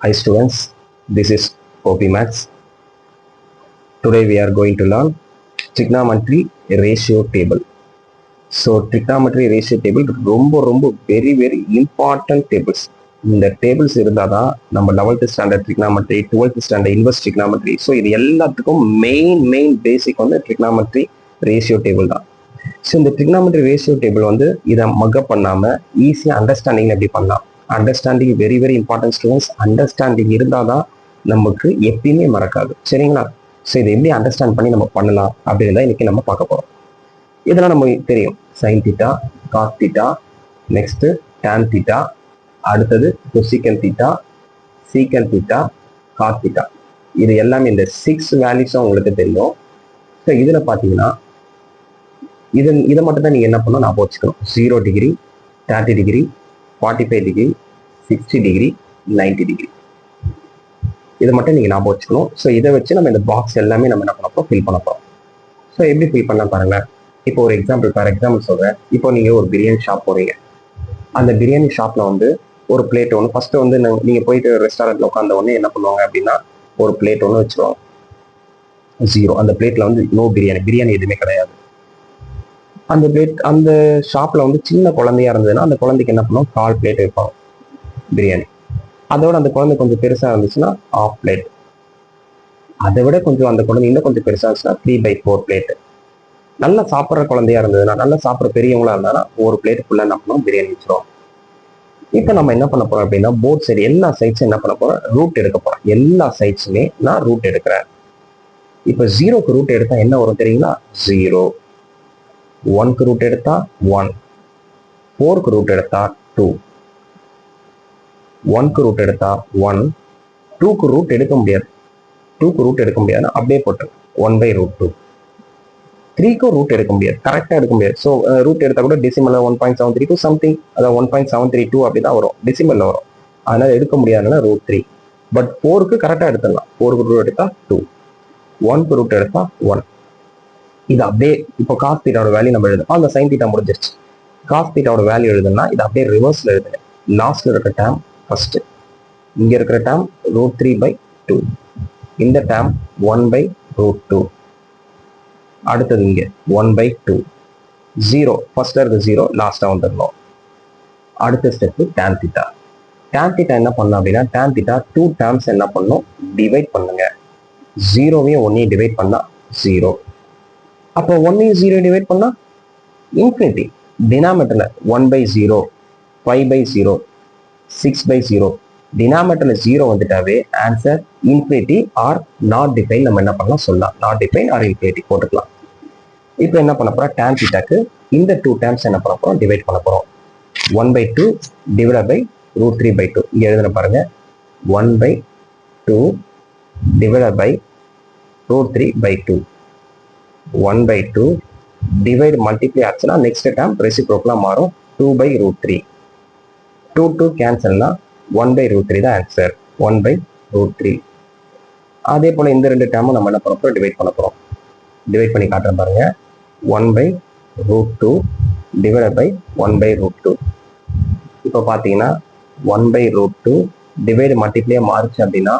Hi students, this is OP Maths. Today we are going to learn trigonometry ratio table. So trigonometry ratio table ரொம்ப very important tables. இந்த tables இருந்தால் தான் நம்ம 11th standard trigonometry, 12th standard inverse trigonometry. So இது எல்லாத்துக்கும் main பேசிக் வந்து trigonometry ratio table தான். So இந்த trigonometry ரேஷியோ டேபிள் வந்து இதை மக்கப் பண்ணாமல் ஈஸியாக அண்டர்ஸ்டாண்டிங் எப்படி பண்ணலாம். Understanding very important students. Understanding இருந்தால் தான் நமக்கு எப்பயுமே மறக்காது, சரிங்களா? ஸோ இதை எப்படி அண்டர்ஸ்டாண்ட் பண்ணி நம்ம பண்ணலாம் அப்படின்றத இன்னைக்கு நம்ம பார்க்க போகிறோம். இதெல்லாம் நமக்கு தெரியும். Sine theta, cos theta, next tan theta, அடுத்தது cosecant theta, secant theta, cos theta. இது எல்லாமே இந்த 6 வேல்யூஸும் உங்களுக்கு தெரியும். ஸோ இதில் பார்த்தீங்கன்னா இதை மட்டும் தான் நீங்கள் என்ன பண்ணணும் ஞாபகம் வச்சுக்கணும். 0 degree, 30 degree, 45 degree, 60 degree, 90 degree. இதை மட்டும் நீங்கள் ஞாபகம் வச்சுக்கணும். ஸோ இதை வச்சு நம்ம இந்த பாக்ஸ் எல்லாமே நம்ம என்ன பண்ண போகிறோம், ஃபில் பண்ண போகிறோம். ஸோ எப்படி ஃபில் பண்ண பாருங்களேன். இப்போ ஒரு ஃபார் எக்ஸாம்பிள் சொல்கிறேன். இப்போ நீங்கள் ஒரு பிரியாணி ஷாப் போகிறீங்க. அந்த பிரியாணி ஷாப்பில் வந்து ஒரு பிளேட் ஒன்று ஃபஸ்ட்டு வந்து நீங்கள் போயிட்டு ரெஸ்டாரண்ட்டில் உட்காந்த உடனே என்ன பண்ணுவாங்க அப்படின்னா ஒரு பிளேட் ஒன்று வச்சுருவாங்க. 0. அந்த பிளேட்டில் வந்து நோ பிரியாணி எதுவுமே கிடையாது. அந்த ஷாப்பில் வந்து சின்ன குழந்தையா இருந்ததுன்னா அந்த குழந்தைக்கு என்ன பண்ணுவோம், 1/4 பிளேட் வைப்பாங்க பிரியாணி. அதோட அந்த குழந்தை கொஞ்சம் பெருசாக இருந்துச்சுன்னா 1/2 பிளேட். அதை விட கொஞ்சம் அந்த குழந்தை இன்னும் கொஞ்சம் பெருசாக இருந்துச்சுன்னா 3/4 பிளேட்டு. நல்லா சாப்பிட்ற குழந்தையா இருந்ததுன்னா, நல்லா சாப்பிட்ற பெரியவங்களா இருந்தாலும் ஒரு பிளேட் ஃபுல்லாக என்ன பண்ணுவோம், பிரியாணி வச்சிருவோம். இப்போ நம்ம என்ன பண்ண போறோம் அப்படின்னா போத் சைடு எல்லா சைட்ஸும் என்ன பண்ண போறோம், ரூட் எடுக்க போறோம். எல்லா சைட்ஸுமே நான் ரூட் எடுக்கிறேன். இப்போ 0க்கு ரூட் எடுத்தா என்ன வரும் தெரியுங்களா, 0. 1க்கு ரூட் எடுத்தா 1. 4க்கு ரூட் எடுத்தா 2. 1க்கு ரூட் எடுத்தா 1. 2க்கு ரூட் எடுக்க முடியாது. 2க்கு ரூட் எடுக்க முடியாது, அப்படியே போட்டு 1/√2. 3க்கும் ரூட் எடுக்க முடியாது, கரெக்டாக எடுக்க முடியாது. ஸோ ரூட் எடுத்தா கூட டெசிமல்ல 1.732 சம்திங், அதாவது 1.732 அப்படிதான் வரும், டெசிமல்ல வரும். அதனால எடுக்க முடியாதுன்னா √3. பட் 4க்கு கரெக்டாக எடுத்துடலாம். 4க்கு ரூட் எடுத்தா 2. 1க்கு ரூட் எடுத்தா 1. இது அப்படியே இப்போ காஸ் தீட்டாவோட வேல்யூ நம்ம எழுதணும். அந்த சைன் தீட்டா முடிஞ்சிருச்சு. காஸ் தீட்டாவோட வேல்யூ எழுதுனா இது அப்படியே ரிவர்ஸ்ல எழுதுங்க. லாஸ்ட்ல இருக்க டேம் ஃபர்ஸ்ட், இங்க இருக்கிற டேம் √3/2, இந்த டேம் 1/√2, அடுத்தது இங்க 1/2. 0 ஃபர்ஸ்ட்ல இருக்க 0 லாஸ்டா வந்துடணும். அடுத்த step tan theta. Tan theta என்ன பண்ணணும் அப்படின்னா டான் தீட்டா 2 டேர்ம்ஸ் என்ன பண்ணணும், டிவைட் பண்ணுங்க. 0வையும் 1ஐயும் டிவைட் பண்ணா 0. அப்போ 1ஐயும் 0 டிவைட் பண்ணா இன்ஃபினிட்டி. டினாமேட்டர்ல 1/0, 5/0, 6/0, டினாமேட்டர்ல 0 வந்துட்டாவே answer infinity or not define நம்ம என்ன பண்ணலாம் சொல்லலாம். நாட் டிஃபைன் ஆர் இன்ஃபினிட்டி போட்டுக்கலாம். இப்போ என்ன பண்ண போறோம், டான் தீட்டாக்கு இந்த 2 டேர்ம்ஸ் என்ன பண்ண போறோம், டிவைட் பண்ண போறோம். 1/2 டிவைட் பை √3/2. இங்க எழுதுன பாருங்க, 1/2 டிவைட் பை √3/2. 1/2 டிவைட் மல்டிப்ளை ஆச்சுன்னா நெக்ஸ்ட் டேர்ம் ரெசிப்ரோக்கலா மாறும், 2/√3. 2 கேன்சல்னா 1/√3 தான் ஆன்சர், 1/√3. அதே போல இந்த 2 டேர்மும் நம்ம என்ன பண்ண போறோம், டிவைட் பண்ண போறோம். டிவைட் பண்ணி காட்டுறேன் பாருங்க. 1/√2 டிவைட் பை 1/√2. இப்போ பார்த்தீங்கன்னா 1/√2 டிவைட் மல்டிப்ளே மாறுச்சு அப்படின்னா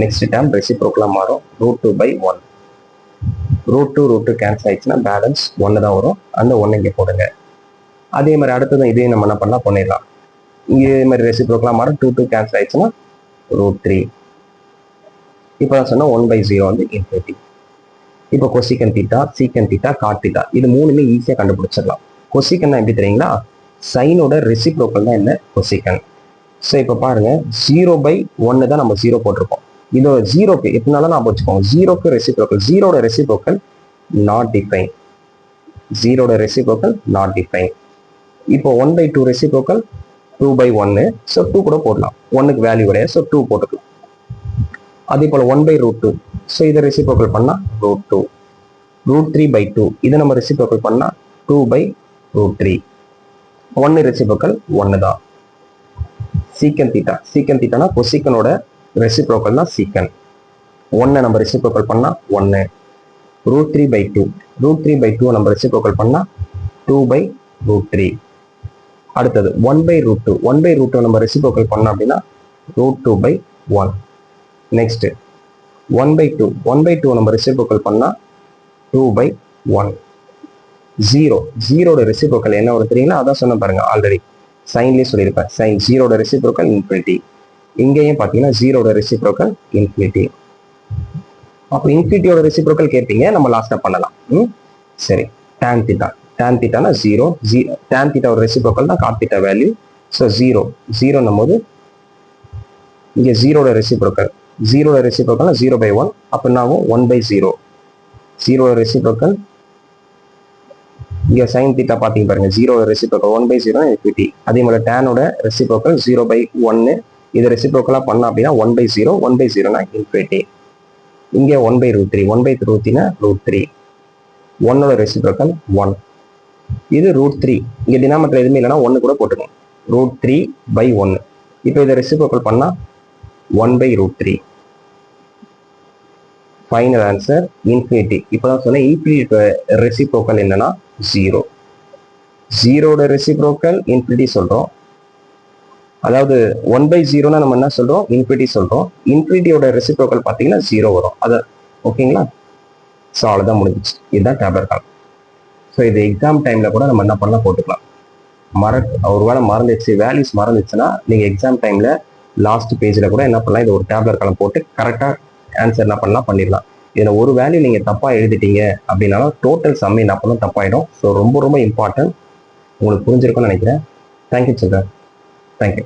நெக்ஸ்ட் டேர்ம் ரெசிப்ரோக்கலா மாறும், √2/1. √2 கேன்சல் ஆயிடுச்சுன்னா பேலன்ஸ் 1 தான் வரும். அந்த 1 இங்கே போடுங்க. அதே மாதிரி அடுத்ததும் இதையும் நம்ம என்ன பண்ணலாம், பண்ணிடலாம். இங்கே இதே மாதிரி ரெசிப்ரோக்கலா மாறும், 2 கேன்சல் ஆயிடுச்சுன்னா √3. இப்போ நான் சொன்னா 1/0 வந்து இன்ஃபினிட்டி. இப்போ cosecant theta, secant theta, cot theta இது மூணுமே ஈஸியாக கண்டுபிடிச்சிடலாம். கொசிகன்னா எப்படி தெரியுங்களா, சைனோட ரெசிப்ரோக்கல் தான் என்ன, கொசிகன். ஸோ இப்போ பாருங்க 0/1 தான் நம்ம 0 போட்டிருப்போம். இதோட 0க்கு எப்படினாலும் நான் வச்சுக்கோங்க, 0க்கு ரெசிப்ரோக்கல், 0ட ரெசிப்ரோக்கல் நாட் டிஃபைன். 0ட ரெசிப்ரோக்கல் நாட் டிஃபைன். இப்போ 1/2 ரெசிப்ரோக்கல் 2/1. ஸோ 2 கூட போடலாம், 1க்கு வேல்யூ கிடையாது, ஸோ 2 போட்டுக்கலாம். அதே போல 1/√2. ஸோ இதை ரெசிப்ரோக்கல் பண்ணா √2. √3/2 இதை நம்ம ரெசிப்ரோக்கல் பண்ணா 2/√3. 1 ரெசிப்ரோக்கல் 1 தான். சீக்கன் தீட்டா, சீக்கன் தீட்டானா கொசிக்கனோட ரெசிப்ரோக்கல் தான் சீக்கன். 1 நம்ம ரெசிப்ரோக்கல் பண்ணா 1. √3/2. √3/2 நம்ம ரெசிப்ரோக்கல் பண்ணா 2/√3. அடுத்தது 1/√2. 1/√2 நம்ம ரெசிப்ரோக்கல் பண்ணோம் அப்படின்னா √2/√3. 1. நெக்ஸ்ட் 1/2. 1/2 நம்ம ரெசிப்ரோக்கல் பண்ணா 2/1. 0. 0 ரெசிப்ரோக்கல் என்ன வரும் தெரியுங்களா? அதான் சொன்ன பாருங்க ஆல்ரெடி சைன்லேயே சொல்லியிருப்பேன். Sine 0 reciprocal infinity. இங்கேயும் பார்த்தீங்கன்னா 0 ரெசிப்ரோக்கல் இன்ஃபினிட்டி. அப்போ இன்ஃபினிட்டியோட ரெசிப்ரோக்கல் கேட்பீங்க, நம்ம லாஸ்டா பண்ணலாம். சரி, tan தீட்டா. tan தீட்டானா 0. tan தீட்டாவோட ரெசிப்ரோக்கல் தான் காட் தீட்டா வேல்யூ. ஸோ 0 போது இங்கே 0 ரெசிப்ரோக்கல். 0 ரெசிப்ரோக்கல் 0/1. அப்போ என்னாகும்? 1/0. 0 ரெசிப்ரோக்கல் இங்கே சைன் தீட்டா பார்த்தீங்க பாருங்க, 0 ரெசிப்ரோக்கல் 1/0 இன்ஃபினிட்டி. அதே மாதிரி டேனோட ரெசிப்ரோக்கல் 0/1. இது ரெசிப்ரோக்கலா பண்ணா அப்படின்னா 1/0. 1/0னா இன்ஃபினிட்டி. இங்கே 1/√3. 1/√3னா √3. 1ஓட ரெசிப்ரோக்கல் 1. இது √3. இங்க டினாமினேட்டர் எதுவுமே இல்லைன்னா 1 கூட போட்டுக்கோங்க. √3/1. இப்போ இதை ரெசிப்ரோக்கல் பண்ணா 1/√3. Final answer infinity. இப்போதான் சொன்னேன் இன்ஃபினிட்டி ரெசிப்ரோக்கல் என்னன்னா 0. 0ஓட ரெசிப்ரோக்கல் இன்ஃபினிட்டி சொல்றோம். அதாவது 1/0னா நம்ம என்ன சொல்றோம்? இன்ஃபினிட்டி சொல்றோம். இன்ஃபினிட்டியோட ரெசிப்ரோக்கல் பார்த்தீங்கன்னா 0 வரும். அது ஓகேங்களா? ஸோ அவ்வளோதான் முடிஞ்சிச்சு. இதுதான் டேப்லெட் காலம். ஸோ இது எக்ஸாம் டைம்ல கூட நம்ம என்ன பண்ணலாம் போட்டுக்கலாம். ஒருவேளை மறந்துச்சு, வேல்யூஸ் மறந்துச்சுன்னா நீங்க எக்ஸாம் டைம்ல லாஸ்ட் பேஜ்ல கூட என்ன பண்ணலாம், இது ஒரு டேப்லெட் காலம் போட்டு கரெக்டா ஆன்சர் என்ன பண்ணலாம் பண்ணிடலாம். இதுல ஒரு வேல்யூ நீங்க தப்பா எழுதிட்டீங்க அப்படின்னாலும் டோட்டல் சம் என்ன பண்ணலாம் தப்பாயிடும். ஸோ ரொம்ப ரொம்ப இம்பார்ட்டன்ட். உங்களுக்கு புரிஞ்சிருக்கும்னு நினைக்கிறேன். Thank you children. தேங்க்யூ.